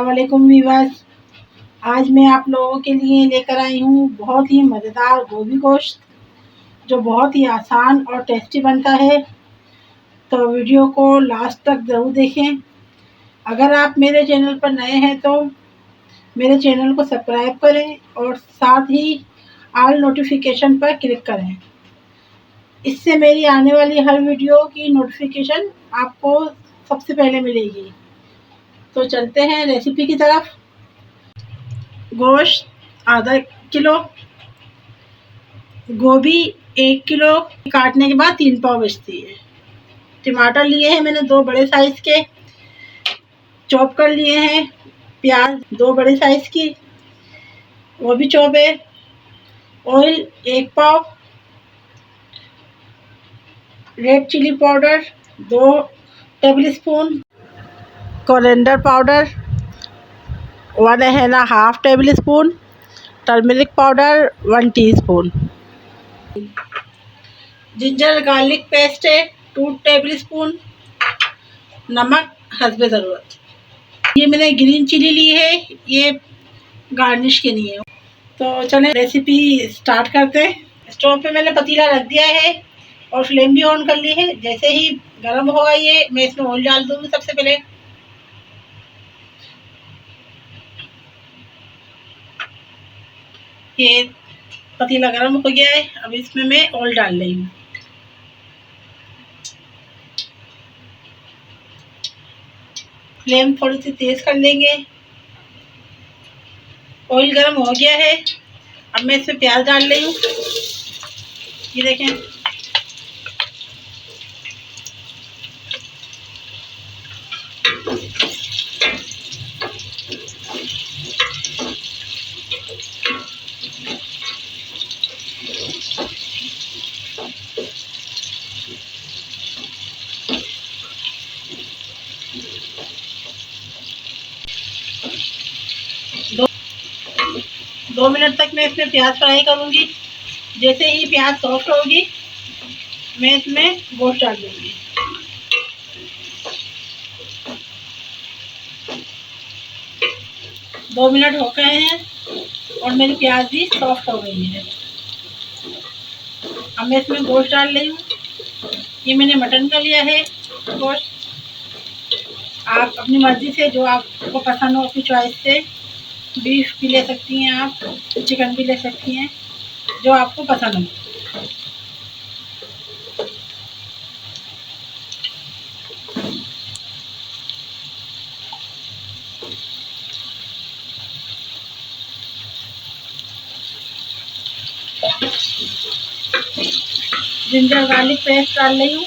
अस्सलाम वालेकुम वीवर्स। आज मैं आप लोगों के लिए लेकर आई हूँ बहुत ही मज़ेदार गोभी गोश्त, जो बहुत ही आसान और टेस्टी बनता है। तो वीडियो को लास्ट तक ज़रूर देखें। अगर आप मेरे चैनल पर नए हैं तो मेरे चैनल को सब्सक्राइब करें और साथ ही ऑल नोटिफिकेशन पर क्लिक करें। इससे मेरी आने वाली हर वीडियो की नोटिफिकेशन आपको सबसे पहले मिलेगी। तो चलते हैं रेसिपी की तरफ। गोश्त आधा किलो, गोभी 1 किलो, काटने के बाद 3 पाव बचती है। टमाटर लिए हैं मैंने 2 बड़े साइज़ के, चॉप कर लिए हैं। प्याज 2 बड़े साइज़ की, वो भी चॉप है। ऑयल 1 पाव, red chilli powder 2 tablespoon, coriander powder 1½ tablespoon, turmeric powder 1 teaspoon, ginger garlic paste है 2 टेबल स्पून, नमक हस्बे ज़रूरत। ये मैंने ग्रीन चिली ली है, ये गार्निश के लिए। तो चलें रेसिपी स्टार्ट करते हैं। स्टोव पे मैंने पतीला रख दिया है और फ्लेम भी ऑन कर ली है। जैसे ही गर्म होगा ये, मैं इसमें ऑयल डाल दूँगी। सबसे पहले ये पतीला गर्म हो गया है, अब इसमें मैं ऑयल डाल रही हूँ। फ्लेम थोड़ी सी तेज़ कर लेंगे। ऑयल गर्म हो गया है, अब मैं इसमें प्याज डाल रही हूँ। ये देखें, 2 मिनट तक मैं इसमें प्याज फ्राई करूँगी। जैसे ही प्याज सॉफ्ट होगी, मैं इसमें गोश्त डाल दूँगी। दो मिनट हो गए हैं और मेरी प्याज भी सॉफ्ट हो गई है। अब मैं इसमें गोश्त डाल रही हूँ। ये मैंने मटन का लिया है गोश्त। आप अपनी मर्ज़ी से, जो आपको पसंद हो, अपनी चॉइस से बीफ भी ले सकती हैं, आप चिकन भी ले सकती हैं, जो आपको पसंद हो। जिंजर गार्लिक पेस्ट डाल रही हूँ।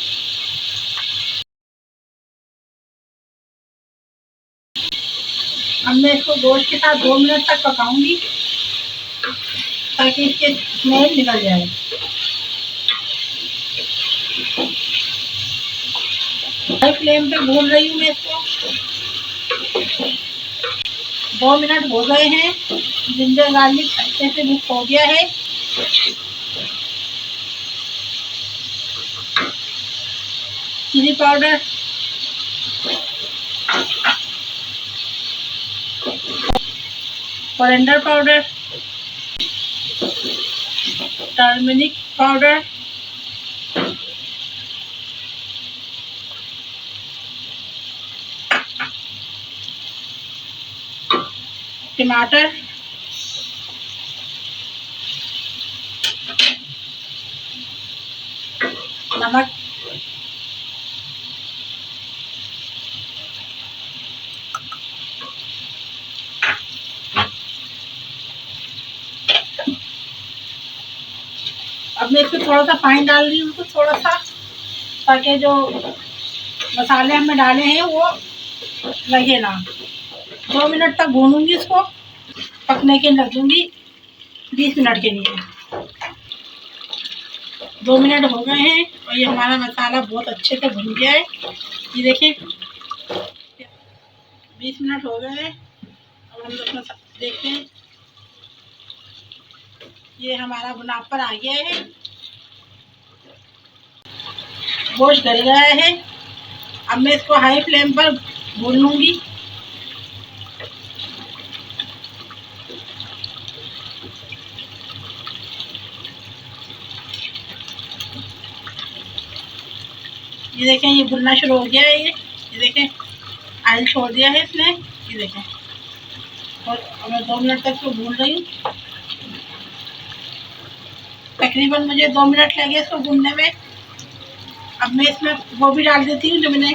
अब मैं इसको गोश्त के साथ 2 मिनट तक पकाऊंगी, ताकि इसके स्मेल निकल जाए। हाई फ्लेम पे भून रही हूँ मैं इसको। 2 मिनट हो गए हैं, जिंजर गार्लिक अच्छे से मिक्स हो गया है। Chilli powder, coriander powder, turmeric powder, टमाटर, नमक, अब मैं इसमें थोड़ा सा पानी डाल रही हूँ, थोड़ा सा, ताकि जो मसाले हमने डाले हैं वो लगे ना। 2 मिनट तक भूनूंगी इसको, पकने के रख दूँगी 20 मिनट के लिए। 2 मिनट हो गए हैं और ये हमारा मसाला बहुत अच्छे से भुन गया है। ये देखिए 20 मिनट हो गए हैं। अब हम लोग देखते हैं, ये हमारा भुनाव पर आ गया है। गोश्त गल गया है। अब मैं इसको हाई फ्लेम पर भून लूँगी। ये देखें, ये भुनना शुरू हो गया है। ये देखें, ऑयल छोड़ दिया है इसने। ये देखें, और मैं 2 मिनट तक इसको भून रही हूँ। तकरीबन मुझे 2 मिनट लगे इसको भूनने में। अब मैं इसमें गोभी डाल देती हूँ जो मैंने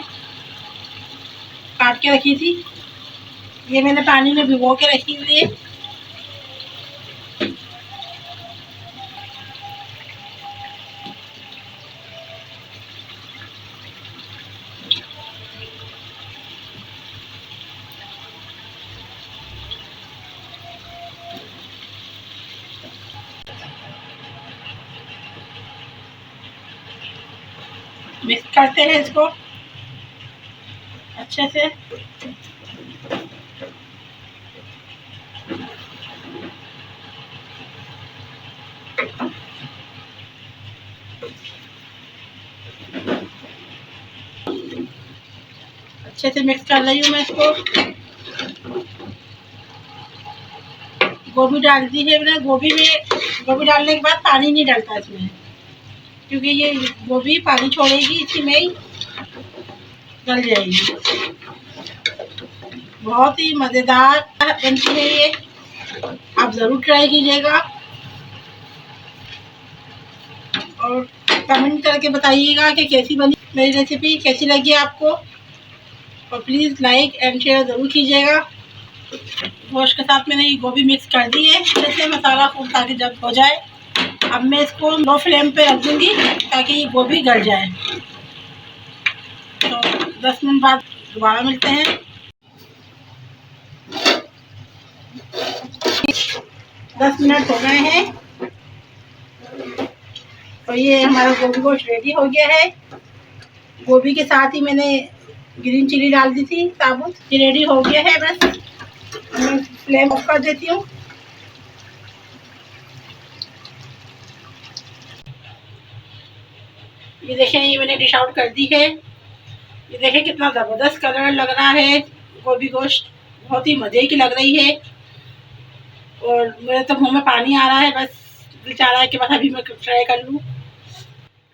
काट के रखी थी। ये मैंने पानी में भिगो के रखी हुई है। मिक्स करते हैं इसको अच्छे से। अच्छे से मिक्स कर रही हूँ मैं इसको। गोभी डाल दी है मैंने। गोभी डालने के बाद पानी नहीं डालता इसमें, क्योंकि ये गोभी पानी छोड़ेगी, इसी में ही गल जाएगी। बहुत ही मज़ेदार बनती है ये, आप ज़रूर ट्राई कीजिएगा और कमेंट करके बताइएगा कि कैसी बनी मेरी रेसिपी, कैसी लगी आपको। और प्लीज़ लाइक एंड शेयर ज़रूर कीजिएगा। गोश्त के साथ मैंने ये गोभी मिक्स कर दी है अच्छे से, मसाला खूब ताकि जब हो जाए। अब मैं इसको लो फ्लेम पे रख दूँगी ताकि ये गोभी गल जाए। तो 10 मिनट बाद दोबारा मिलते हैं। 10 मिनट हो गए हैं और ये हमारा गोभी गोश्त रेडी हो गया है। गोभी के साथ ही मैंने ग्रीन चिली डाल दी थी साबुत। ये रेडी हो गया है। बस मैं फ्लेम ऑफ कर देती हूँ। ये देखें, ये मैंने डिश आउट कर दी है। ये देखें कितना ज़बरदस्त कलर लग रहा है। गोभी गोश्त बहुत ही मज़े की लग रही है और मेरे तो मुँह में पानी आ रहा है। बस दिल चाह रहा है कि बस अभी मैं ट्राई कर लूँ।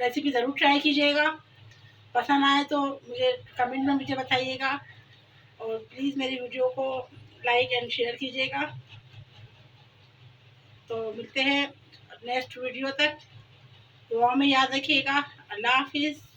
रेसिपी ज़रूर ट्राई कीजिएगा। पसंद आए तो मुझे कमेंट में मुझे बताइएगा और प्लीज़ मेरी वीडियो को लाइक एंड शेयर कीजिएगा। तो मिलते हैं नेक्स्ट वीडियो तक। दुआ में याद रखिएगा। अल्लाह हाफिज़।